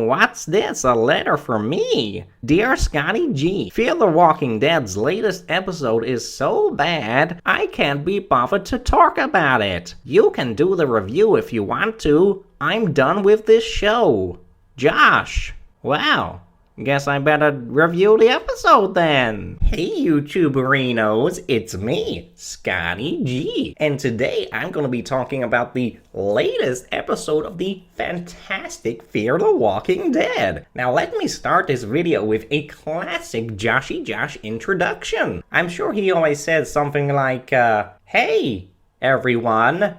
what's this? A letter from me? Dear Scotty G, Fear the Walking Dead's latest episode is so bad, I can't be bothered to talk about it. You can do the review if you want to. I'm done with this show. Josh. Wow. Guess I better review the episode then. Hey youtuberinos, it's me, Scotty G. And today I'm going to be talking about the latest episode of the fantastic Fear the Walking Dead. Now let me start this video with a classic Joshy Josh introduction. I'm sure he always says something like, hey everyone,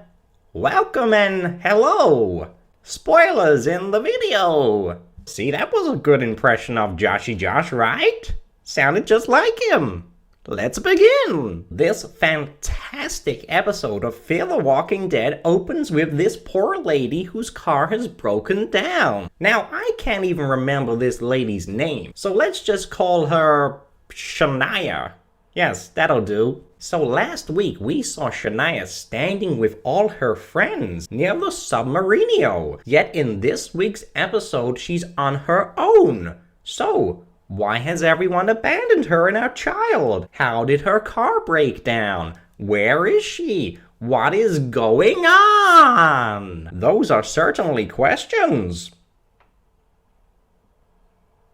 welcome and hello. Spoilers in the video. See, that was a good impression of Joshy Josh, right? Sounded just like him. Let's begin! This fantastic episode of Fear the Walking Dead opens with this poor lady whose car has broken down. Now, I can't even remember this lady's name, so let's just call her Shania. Yes, that'll do. So last week we saw Shania standing with all her friends near the submarinio. Yet in this week's episode she's on her own. So why has everyone abandoned her and our child? How did her car break down? Where is she? What is going on? Those are certainly questions.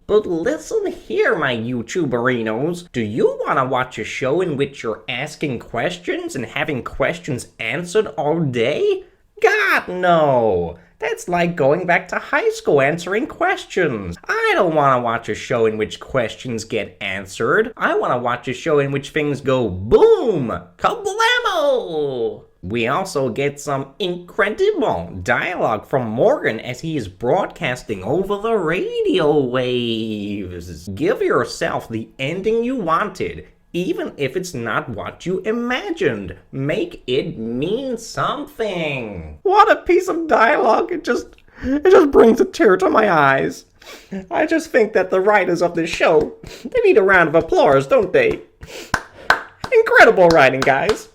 But listen here, my youtuberinos. Do you want to watch a show in which you're asking questions and having questions answered all day? God, no! That's like going back to high school answering questions. I don't want to watch a show in which questions get answered. I want to watch a show in which things go boom! Kablamo! We also get some incredible dialogue from Morgan as he is broadcasting over the radio waves. Give yourself the ending you wanted, even if it's not what you imagined. Make it mean something. What a piece of dialogue. It just brings a tear to my eyes. I just think that the writers of this show, they need a round of applause, don't they? Incredible writing, guys.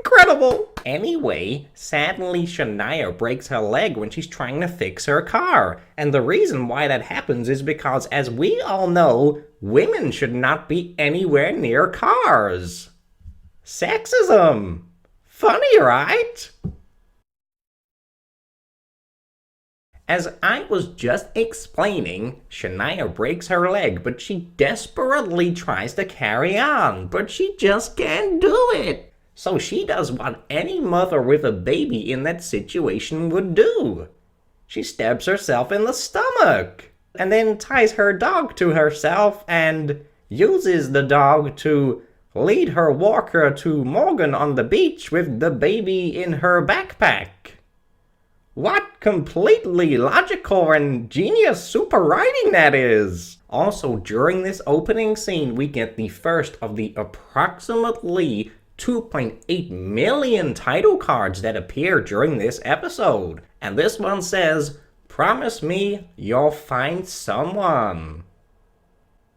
Incredible! Anyway, sadly Shania breaks her leg when she's trying to fix her car. And the reason why that happens is because, as we all know, women should not be anywhere near cars. Sexism! Funny, right? As I was just explaining, Shania breaks her leg, but she desperately tries to carry on, but she just can't do it. So she does what any mother with a baby in that situation would do. She stabs herself in the stomach, and then ties her dog to herself and uses the dog to lead her walker to Morgan on the beach with the baby in her backpack. What completely logical and genius super writing that is! Also, during this opening scene, we get the first of the approximately 2.8 million title cards that appear during this episode. And this one says, "Promise me you'll find someone."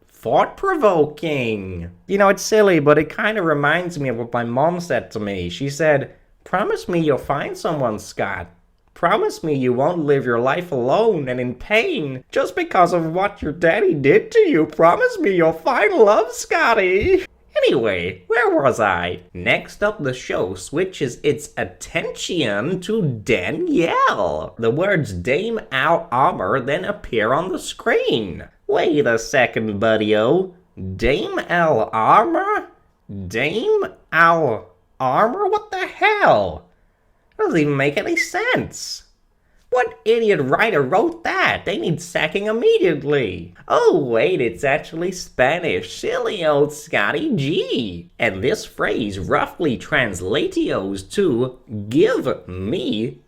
Thought-provoking. You know, it's silly, but it kind of reminds me of what my mom said to me. She said, "Promise me you'll find someone, Scott. Promise me you won't live your life alone and in pain just because of what your daddy did to you. Promise me you'll find love, Scotty." Anyway, where was I? Next up, the show switches its attention to Danielle. The words Dame Al Armor then appear on the screen. Wait a second, buddy-o. Dame Al Armor? Dame Al Armor? What the hell? That doesn't even make any sense. What idiot writer wrote that? They need sacking immediately. Oh wait, it's actually Spanish. Silly old Scotty G. And this phrase roughly translatios to give me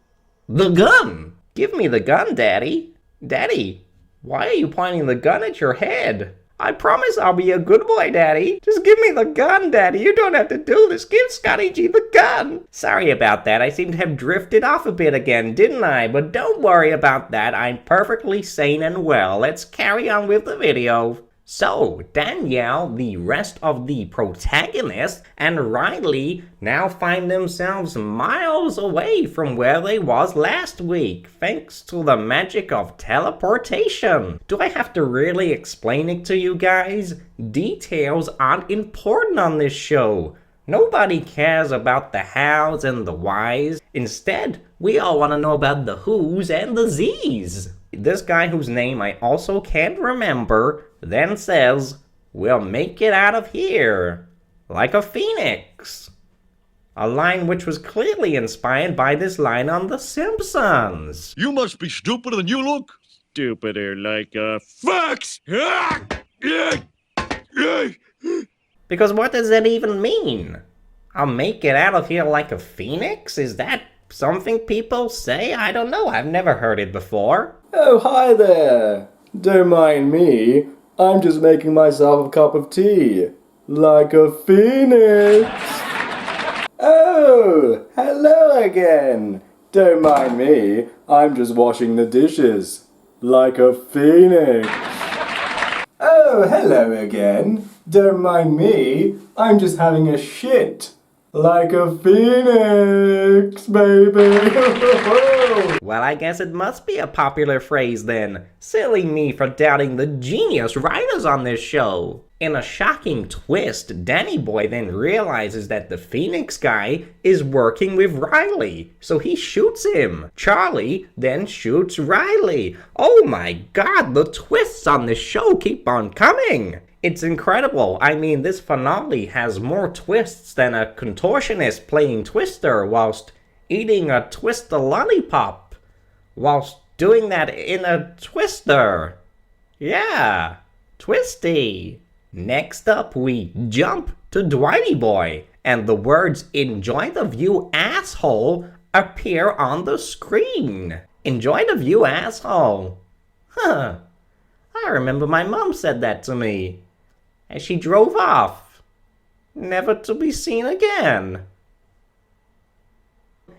the gun. Give me the gun, Daddy. Daddy, why are you pointing the gun at your head? I promise I'll be a good boy, Daddy. Just give me the gun, Daddy. You don't have to do this. Give Scotty G the gun. Sorry about that. I seem to have drifted off a bit again, didn't I? But don't worry about that. I'm perfectly sane and well. Let's carry on with the video. So, Danielle, the rest of the protagonists, and Riley now find themselves miles away from where they was last week, thanks to the magic of teleportation. Do I have to really explain it to you guys? Details aren't important on this show. Nobody cares about the hows and the whys. Instead, we all want to know about the who's and the z's. This guy whose name I also can't remember then says, "We'll make it out of here, like a phoenix." A line which was clearly inspired by this line on The Simpsons. "You must be stupider than you look." "Stupider like a fox." Because what does that even mean? I'll make it out of here like a phoenix? Is that something people say? I don't know, I've never heard it before. Oh, hi there. Don't mind me. I'm just making myself a cup of tea. Like a phoenix. Oh, hello again. Don't mind me. I'm just washing the dishes. Like a phoenix. Oh, hello again. Don't mind me. I'm just having a shit. Like a phoenix, baby. Well, I guess it must be a popular phrase then. Silly me for doubting the genius writers on this show. In a shocking twist, Danny Boy then realizes that the Phoenix guy is working with Riley, so he shoots him. Charlie then shoots Riley. Oh my god, the twists on this show keep on coming. It's incredible. I mean, this finale has more twists than a contortionist playing Twister whilst eating a Twister lollipop. Whilst doing that in a Twister. Yeah, twisty. Next up, we jump to Dwighty Boy, and the words "Enjoy the view, asshole" appear on the screen. Enjoy the view, asshole. Huh. I remember my mom said that to me. And she drove off, never to be seen again.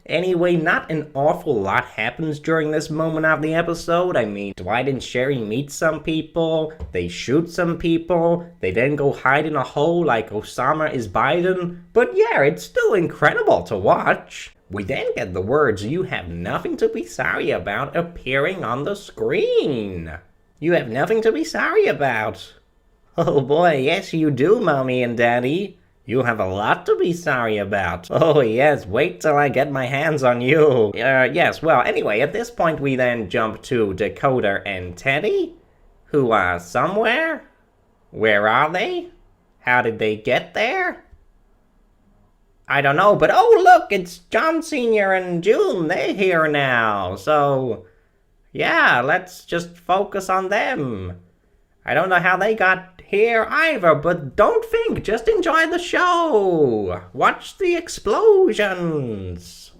Anyway, not an awful lot happens during this moment of the episode. I mean, Dwight and Sherry meet some people, they shoot some people, they then go hide in a hole like Osama is Biden. But yeah, it's still incredible to watch. We then get the words "You have nothing to be sorry about" appearing on the screen. You have nothing to be sorry about. Oh boy, yes you do, Mommy and Daddy. You have a lot to be sorry about. Oh yes, wait till I get my hands on you. Yes, well, anyway, at this point we then jump to Dakota and Teddy, who are somewhere. Where are they? How did they get there? I don't know, but oh look, it's John Sr. and June. They're here now, so yeah, let's just focus on them. I don't know how they got here either, but don't think, just enjoy the show. Watch the explosions.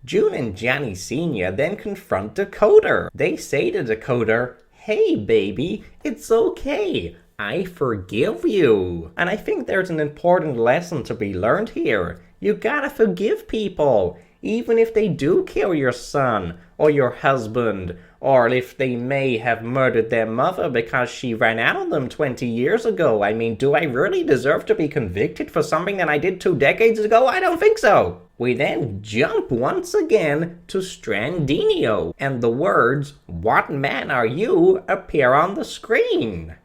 June and Johnny Sr. then confront Dakota. They say to Dakota, "Hey baby, it's okay. I forgive you." And I think there's an important lesson to be learned here. You gotta forgive people, even if they do kill your son or your husband, or if they may have murdered their mother because she ran out on them 20 years ago. I mean, do I really deserve to be convicted for something that I did 2 decades ago? I don't think so. We then jump once again to Strandinio, and the words "What man are you?" appear on the screen.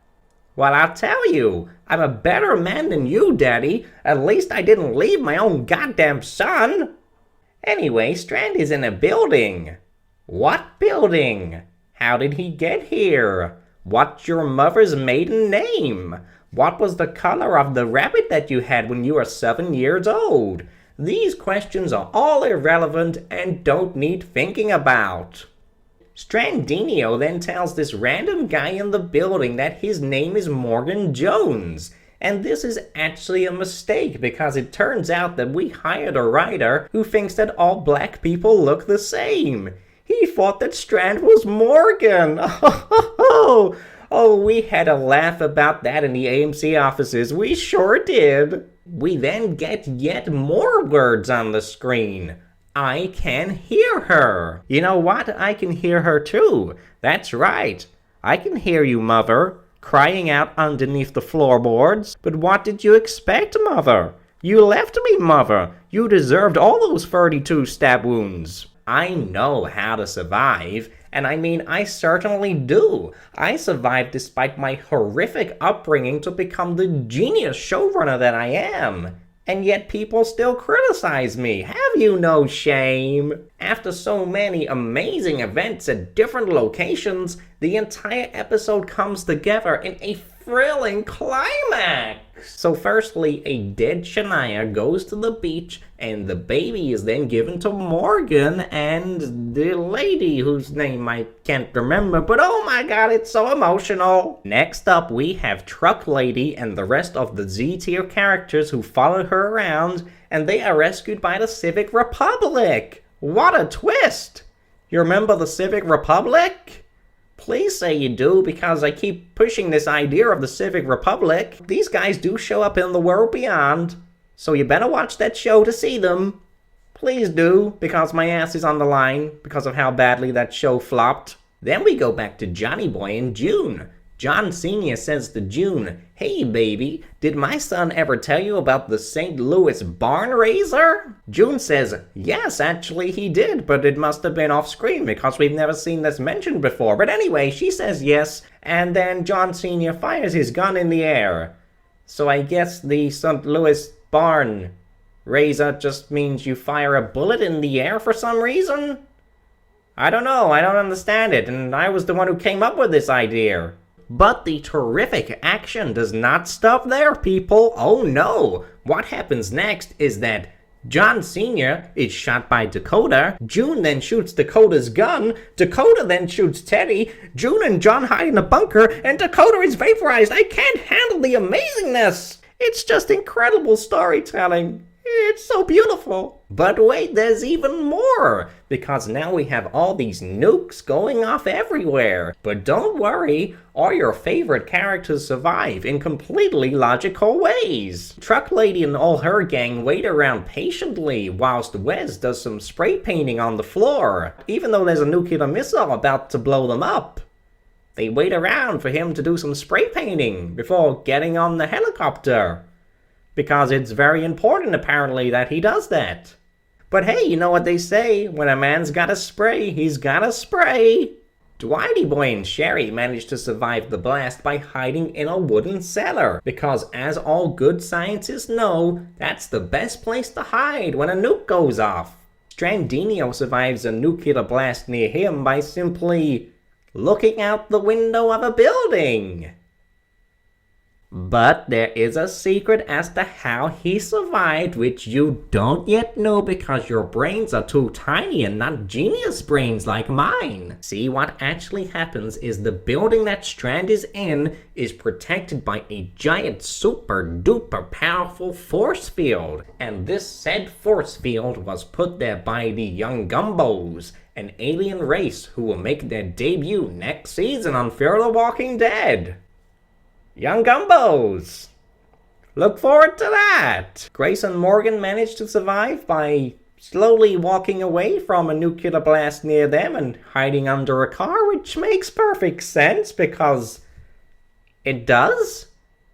Well, I'll tell you, I'm a better man than you, Daddy. At least I didn't leave my own goddamn son. Anyway, Strand is in a building. What building? How did he get here? What's your mother's maiden name? What was the color of the rabbit that you had when you were 7 years old? These questions are all irrelevant and don't need thinking about. Strandinio then tells this random guy in the building that his name is Morgan Jones. And this is actually a mistake because it turns out that we hired a writer who thinks that all black people look the same. He thought that Strand was Morgan. Oh, we had a laugh about that in the AMC offices. We sure did. We then get yet more words on the screen. I can hear her. You know what? I can hear her too. That's right. I can hear you, Mother. crying out underneath the floorboards. But what did you expect, Mother? You left me, Mother. You deserved all those 32 stab wounds. I know how to survive, and I mean, I certainly do. I survived despite my horrific upbringing to become the genius showrunner that I am. And yet people still criticize me. Have you no shame? After so many amazing events at different locations, the entire episode comes together in a thrilling climax. So firstly, a dead Shania goes to the beach, and the baby is then given to Morgan and the lady whose name I can't remember, but oh my god, it's so emotional. Next up, we have Truck Lady and the rest of the Z-tier characters who follow her around, and they are rescued by the Civic Republic. What a twist! You remember the Civic Republic? Please say you do, because I keep pushing this idea of the Civic Republic. These guys do show up in the world beyond, so you better watch that show to see them. Please do, because my ass is on the line because of how badly that show flopped. Then we go back to Johnny Boy and June. John Sr. says to June, "Hey baby, did my son ever tell you about the St. Louis barn raiser?" June says, "Yes, actually he did, but it must have been off screen because we've never seen this mentioned before." But anyway, she says yes, and then John Sr. fires his gun in the air. So I guess the St. Louis barn raiser just means you fire a bullet in the air for some reason? I don't know, I don't understand it, and I was the one who came up with this idea. But the terrific action does not stop there, people. Oh no! What happens next is that John Sr. is shot by Dakota, June then shoots Dakota's gun, Dakota then shoots Teddy, June and John hide in a bunker, and Dakota is vaporized. I can't handle the amazingness! It's just incredible storytelling. It's so beautiful. But wait, there's even more, because now we have all these nukes going off everywhere. But don't worry, all your favorite characters survive in completely logical ways. Truck Lady and all her gang wait around patiently whilst Wes does some spray painting on the floor, even though there's a nuclear missile about to blow them up. They wait around for him to do some spray painting before getting on the helicopter, because it's very important apparently that he does that. But hey, you know what they say, when a man's gotta spray, he's gotta spray. Dwighty Boy and Sherry managed to survive the blast by hiding in a wooden cellar, because as all good scientists know, that's the best place to hide when a nuke goes off. Strandinio survives a nuclear blast near him by simply looking out the window of a building. But there is a secret as to how he survived, which you don't yet know because your brains are too tiny and not genius brains like mine. See, what actually happens is the building that Strand is in is protected by a giant super duper powerful force field. And this said force field was put there by the Young Gumbos, an alien race who will make their debut next season on Fear the Walking Dead. Young Gumbos! Look forward to that! Grace and Morgan managed to survive by slowly walking away from a nuclear blast near them and hiding under a car, which makes perfect sense because it does.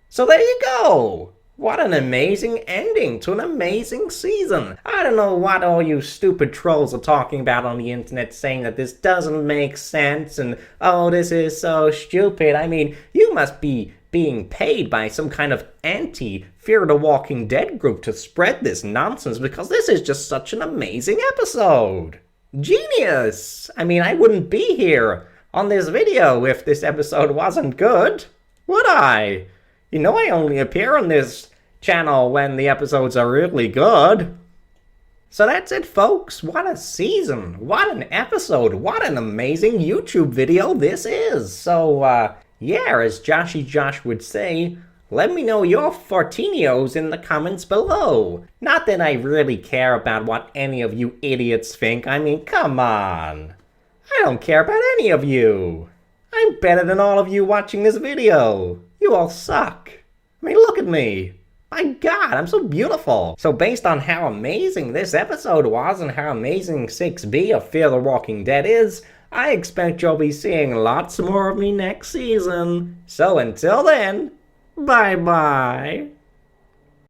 So there you go! What an amazing ending to an amazing season. I don't know what all you stupid trolls are talking about on the internet saying that this doesn't make sense and oh, this is so stupid. I mean, you must be being paid by some kind of anti-Fear the Walking Dead group to spread this nonsense because this is just such an amazing episode. Genius! I mean, I wouldn't be here on this video if this episode wasn't good, would I? You know I only appear on this channel when the episodes are really good. So that's it, folks. What a season. What an episode. What an amazing YouTube video this is. So, yeah, as Joshy Josh would say, let me know your Fortinios in the comments below. Not that I really care about what any of you idiots think. I mean, come on. I don't care about any of you. I'm better than all of you watching this video. You all suck. I mean, look at me. My God, I'm so beautiful. So based on how amazing this episode was and how amazing 6B of Fear the Walking Dead is, I expect you'll be seeing lots more of me next season. So until then, bye-bye.